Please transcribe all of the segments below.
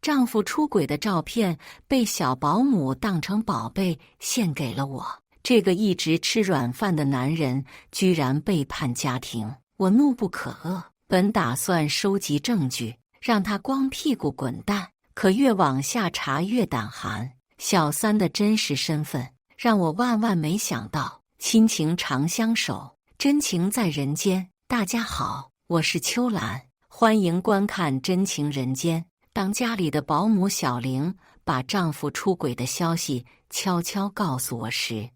丈夫出轨的照片被小保姆当成宝贝献给了我。这个一直吃软饭的男人居然背叛家庭，我怒不可遏。本打算收集证据，让他光屁股滚蛋，可越往下查越胆寒。小三的真实身份让我万万没想到。亲情长相守，真情在人间。大家好，我是秋兰，欢迎观看《真情人间》。当家里的保姆小玲把丈夫出轨的消息悄悄告诉我时，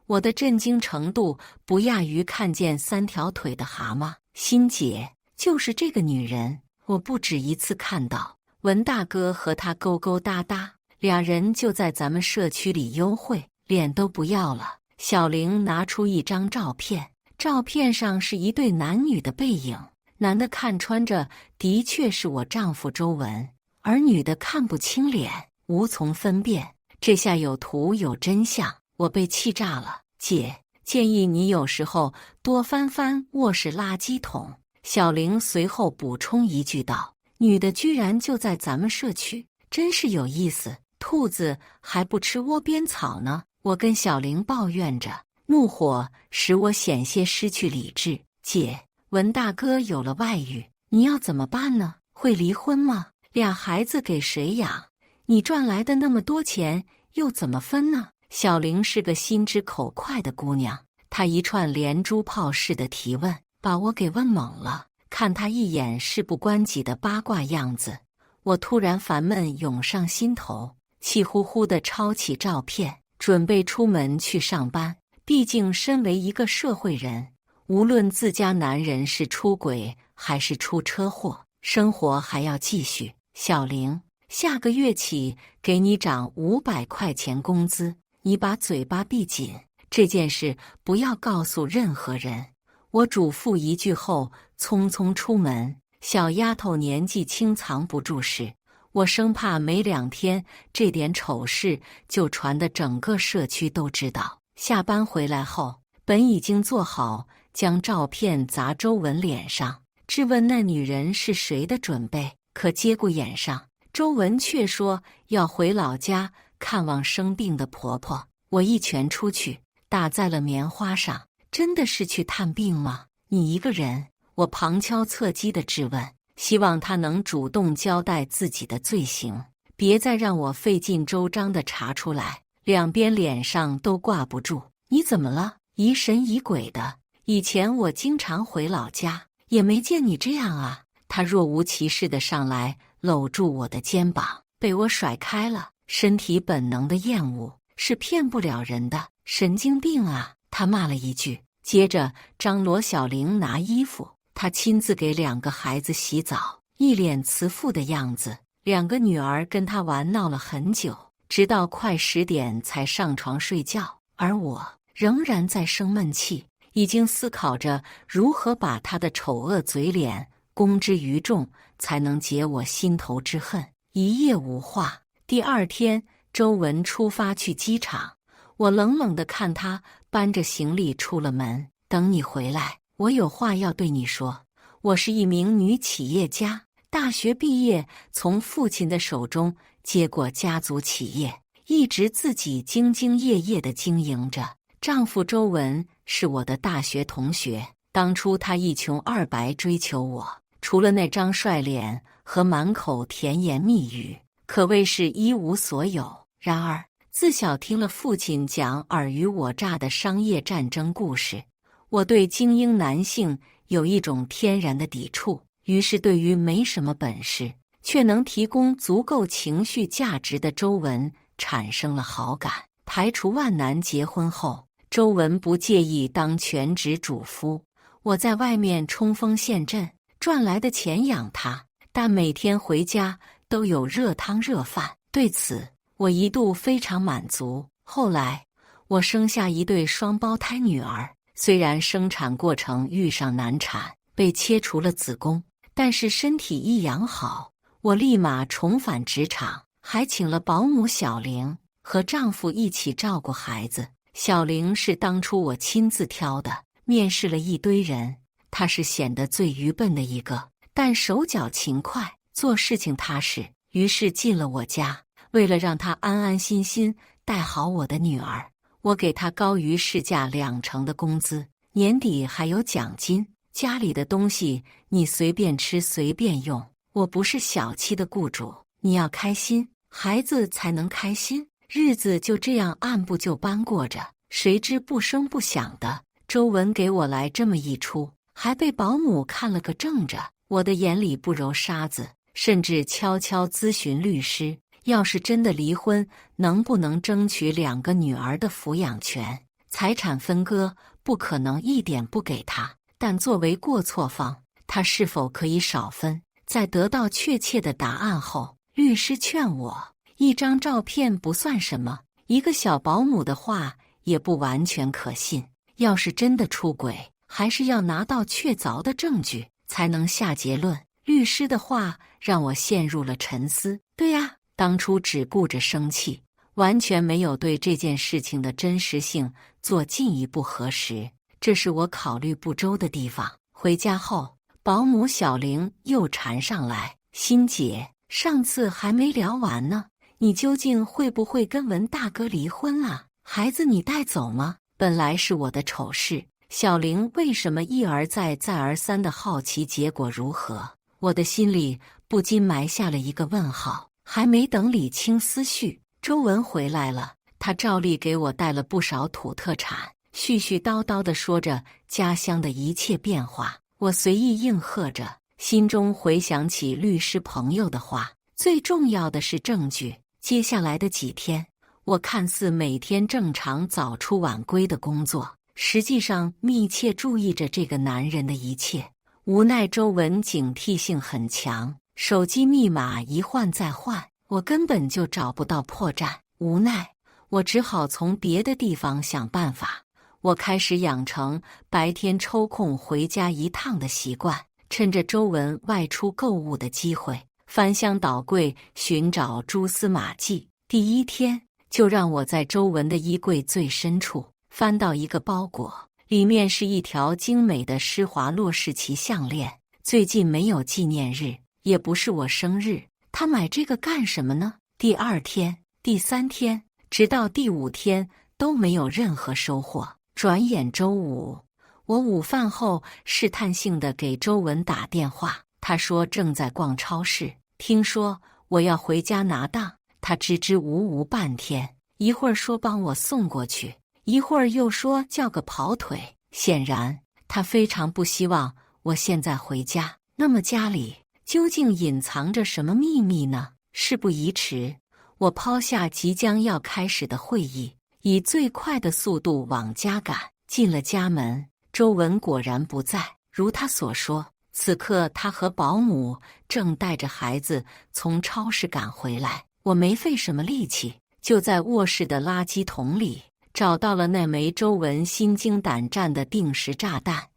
我的震惊程度不亚于看见三条腿的蛤蟆。欣姐，就是这个女人，我不止一次看到文大哥和她勾勾搭搭，俩人就在咱们社区里幽会，脸都不要了。小玲拿出一张照片，照片上是一对男女的背影，男的看穿着的确是我丈夫周文，而女的看不清脸，无从分辨。这下有图有真相，我被气炸了。姐，建议你有时候多翻翻卧室垃圾桶。小玲随后补充一句道：女的居然就在咱们社区，真是有意思，兔子还不吃窝边草呢。我跟小玲抱怨着，怒火使我险些失去理智。姐，文大哥有了外遇，你要怎么办呢？会离婚吗？俩孩子给谁养？你赚来的那么多钱又怎么分呢？小玲是个心直口快的姑娘，她一串连珠炮似的提问，把我给问懵了。看她一眼事不关己的八卦样子，我突然烦闷涌上心头，气呼呼地抄起照片，准备出门去上班。毕竟身为一个社会人，无论自家男人是出轨还是出车祸，生活还要继续。小玲，下个月起给你涨500块钱工资，你把嘴巴闭紧，这件事不要告诉任何人。我嘱咐一句后匆匆出门。小丫头年纪轻藏不住事，我生怕没2天这点丑事就传得整个社区都知道。下班回来后，本已经做好将照片砸周文脸上，质问那女人是谁的准备，可节骨眼上，周文却说要回老家看望生病的婆婆。我一拳出去，打在了棉花上。真的是去探病吗？你一个人？我旁敲侧击地质问，希望他能主动交代自己的罪行，别再让我费尽周章地查出来。两边脸上都挂不住。你怎么了？疑神疑鬼的。以前我经常回老家，也没见你这样啊。他若无其事地上来，搂住我的肩膀，被我甩开了。身体本能的厌恶是骗不了人的，神经病啊！他骂了一句，接着张罗小玲拿衣服。他亲自给2个孩子洗澡，一脸慈父的样子。2个女儿跟他玩闹了很久，直到快10点才上床睡觉，而我仍然在生闷气，已经思考着如何把他的丑恶嘴脸公之于众，才能解我心头之恨。一夜无话。第2天，周文出发去机场，我冷冷地看他搬着行李出了门。等你回来，我有话要对你说。我是一名女企业家，大学毕业，从父亲的手中接过家族企业，一直自己兢兢业业地经营着。丈夫周文是我的大学同学，当初他一穷二白追求我，除了那张帅脸和满口甜言蜜语，可谓是一无所有。然而自小听了父亲讲尔虞我诈的商业战争故事，我对精英男性有一种天然的抵触，于是对于没什么本事却能提供足够情绪价值的周文产生了好感。排除万难结婚后，周文不介意当全职主夫，我在外面冲锋陷阵，赚来的钱养他，但每天回家都有热汤热饭，对此我一度非常满足。后来我生下一对双胞胎女儿，虽然生产过程遇上难产，被切除了子宫，但是身体一养好，我立马重返职场，还请了保姆小玲，和丈夫一起照顾孩子。小玲是当初我亲自挑的，面试了一堆人，她是显得最愚笨的一个，但手脚勤快，做事情踏实。于是进了我家。为了让他安安心心带好我的女儿，我给他高于市价20%的工资，年底还有奖金。家里的东西你随便吃随便用，我不是小气的雇主。你要开心，孩子才能开心。日子就这样按部就班过着，谁知不声不响的，周文给我来这么一出，还被保姆看了个正着。我的眼里不揉沙子，甚至悄悄咨询律师，要是真的离婚，能不能争取2个女儿的抚养权？财产分割不可能一点不给他，但作为过错方，他是否可以少分？在得到确切的答案后，律师劝我，一张照片不算什么，一个小保姆的话也不完全可信。要是真的出轨，还是要拿到确凿的证据才能下结论。律师的话让我陷入了沉思。对呀，当初只顾着生气，完全没有对这件事情的真实性做进一步核实，这是我考虑不周的地方。回家后，保姆小玲又缠上来，欣姐，上次还没聊完呢，你究竟会不会跟文大哥离婚啊？孩子你带走吗？本来是我的丑事，小玲为什么一而再再而三的好奇结果如何？我的心里不禁埋下了一个问号。还没等理清思绪，周文回来了，他照例给我带了不少土特产，絮絮叨叨地说着家乡的一切变化。我随意应和着，心中回想起律师朋友的话，最重要的是证据。接下来的几天，我看似每天正常早出晚归的工作，实际上密切注意着这个男人的一切。无奈周文警惕性很强，手机密码一换再换，我根本就找不到破绽。无奈，我只好从别的地方想办法。我开始养成白天抽空回家一趟的习惯，趁着周文外出购物的机会，翻箱倒柜寻找蛛丝马迹。第一天，就让我在周文的衣柜最深处翻到一个包裹，里面是一条精美的施华洛世奇项链。最近没有纪念日，也不是我生日，他买这个干什么呢？第2天、第3天，直到第5天都没有任何收获。转眼周五，我午饭后试探性地给周文打电话，他说正在逛超市，听说我要回家拿档，他支支吾吾半天，一会儿说帮我送过去，一会儿又说叫个跑腿。显然，他非常不希望我现在回家。那么家里究竟隐藏着什么秘密呢？事不宜迟，我抛下即将要开始的会议，以最快的速度往家赶。进了家门，周文果然不在，如他所说，此刻他和保姆正带着孩子从超市赶回来。我没费什么力气，就在卧室的垃圾桶里找到了那枚周文心惊胆战的定时炸弹，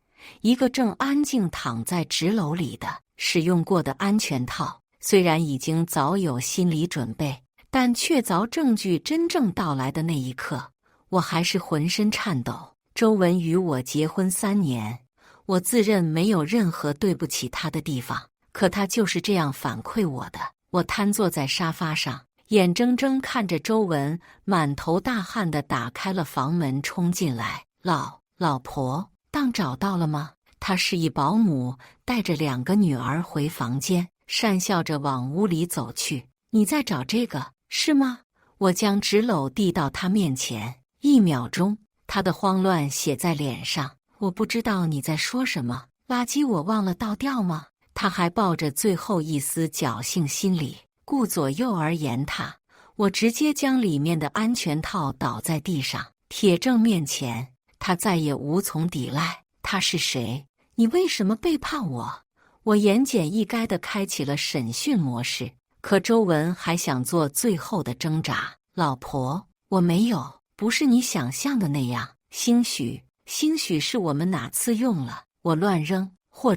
一个正安静躺在纸篓里的使用过的安全套。虽然已经早有心理准备，但确凿证据真正到来的那一刻，我还是浑身颤抖。周文与我结婚3年，我自认没有任何对不起他的地方，可他就是这样反馈我的。我瘫坐在沙发上，眼睁睁看着周文满头大汗地打开了房门冲进来。老婆，档找到了吗？他示意保姆带着2个女儿回房间，讪笑着往屋里走去。你在找这个，是吗？我将纸篓递到他面前，1秒钟，他的慌乱写在脸上。我不知道你在说什么，垃圾我忘了倒掉吗？他还抱着最后一丝侥幸心理，顾左右而言他。我直接将里面的安全套倒在地上，铁证面前，他再也无从抵赖。他是谁？你为什么背叛我？我言简意赅地开启了审讯模式，可周文还想做最后的挣扎。老婆，我没有，不是你想象的那样。兴许是我们哪次用了，我乱扔，或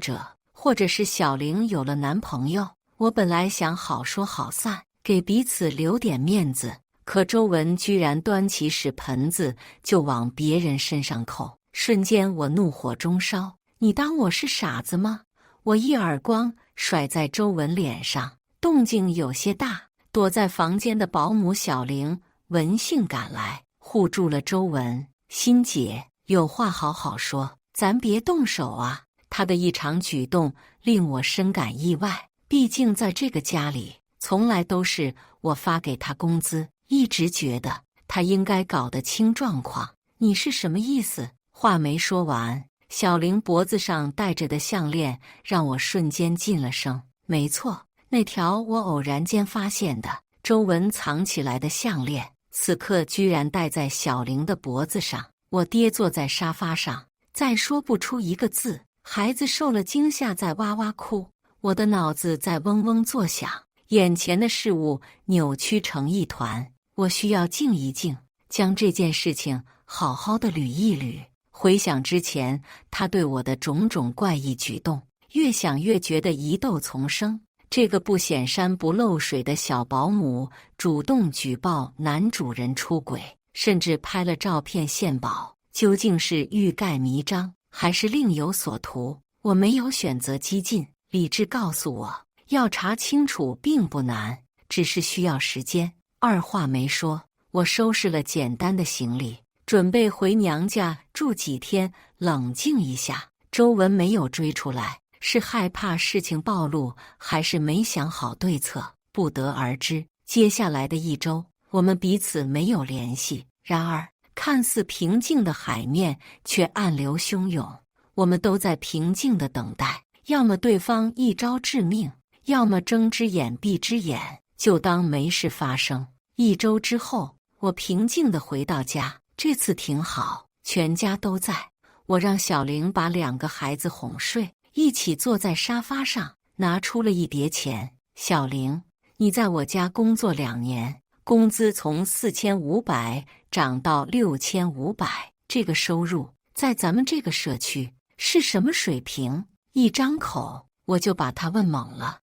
者是小玲有了男朋友。我本来想好说好散，给彼此留点面子，可周文居然端起屎盆子就往别人身上扣，瞬间我怒火中烧。你当我是傻子吗？我一耳光甩在周文脸上，动静有些大，躲在房间的保姆小玲闻讯赶来，护住了周文。欣姐，有话好好说，咱别动手啊！她的异常举动令我深感意外，毕竟在这个家里，从来都是我发给她工资，一直觉得她应该搞得清状况。你是什么意思？话没说完，小玲脖子上戴着的项链让我瞬间噤了声。没错，那条我偶然间发现的周文藏起来的项链，此刻居然戴在小玲的脖子上。我跌坐在沙发上，再说不出一个字。孩子受了惊吓在哇哇哭，我的脑子在嗡嗡作响，眼前的事物扭曲成一团。我需要静一静，将这件事情好好的捋一捋。回想之前他对我的种种怪异举动，越想越觉得疑窦丛生。这个不显山不漏水的小保姆主动举报男主人出轨，甚至拍了照片献宝，究竟是欲盖弥彰，还是另有所图？我没有选择激进，理智告诉我，要查清楚并不难，只是需要时间。二话没说，我收拾了简单的行李，准备回娘家住几天，冷静一下。周文没有追出来，是害怕事情暴露，还是没想好对策，不得而知。接下来的一周，我们彼此没有联系，然而看似平静的海面却暗流汹涌。我们都在平静地等待，要么对方一招致命，要么睁只眼闭只眼，就当没事发生。一周之后，我平静地回到家，这次挺好，全家都在。我让小玲把2个孩子哄睡，一起坐在沙发上，拿出了一叠钱。小玲，你在我家工作2年，工资从4500涨到6500，这个收入在咱们这个社区是什么水平？一张口我就把他问懵了。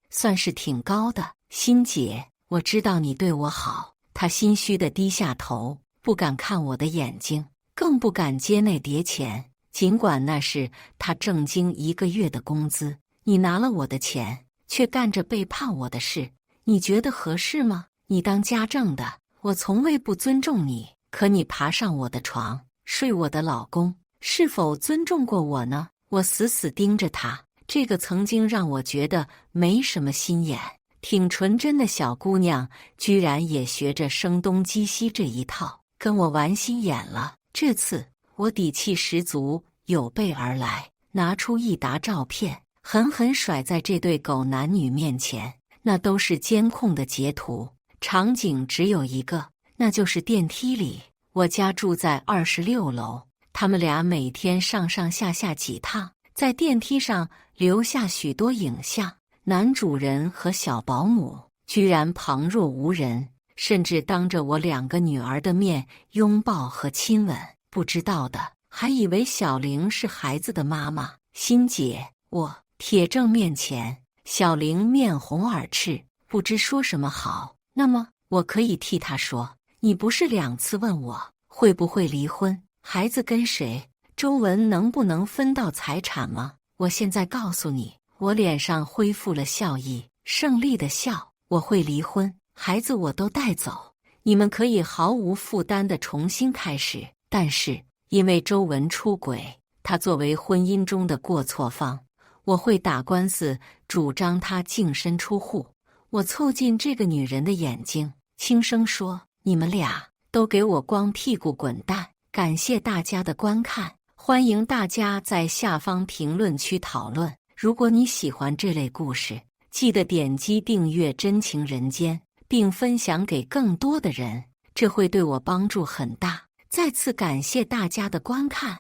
算是挺高的。欣姐，我知道你对我好。他心虚地低下头，不敢看我的眼睛，更不敢接那叠钱，尽管那是他正经1个月的工资。你拿了我的钱，却干着背叛我的事，你觉得合适吗？你当家政的，我从未不尊重你，可你爬上我的床，睡我的老公，是否尊重过我呢？我死死盯着他，这个曾经让我觉得没什么心眼、挺纯真的小姑娘，居然也学着声东击西这一套，跟我玩心眼了。这次我底气十足，有备而来，拿出一沓照片，狠狠甩在这对狗男女面前。那都是监控的截图，场景只有一个，那就是电梯里。我家住在26楼，他们俩每天上上下下几趟，在电梯上留下许多影像。男主人和小保姆居然旁若无人，甚至当着我2个女儿的面拥抱和亲吻。不知道的还以为小玲是孩子的妈妈。欣姐，我铁证面前，小玲面红耳赤，不知说什么好。那么我可以替她说，你不是2次问我会不会离婚，孩子跟谁，周文能不能分到财产吗？我现在告诉你，我脸上恢复了笑意，胜利的笑。我会离婚，孩子我都带走，你们可以毫无负担地重新开始。但是因为周文出轨，他作为婚姻中的过错方，我会打官司主张他净身出户。我凑近这个女人的眼睛，轻声说，你们俩都给我光屁股滚蛋。感谢大家的观看，欢迎大家在下方评论区讨论。如果你喜欢这类故事，记得点击订阅真情人间，并分享给更多的人，这会对我帮助很大。再次感谢大家的观看。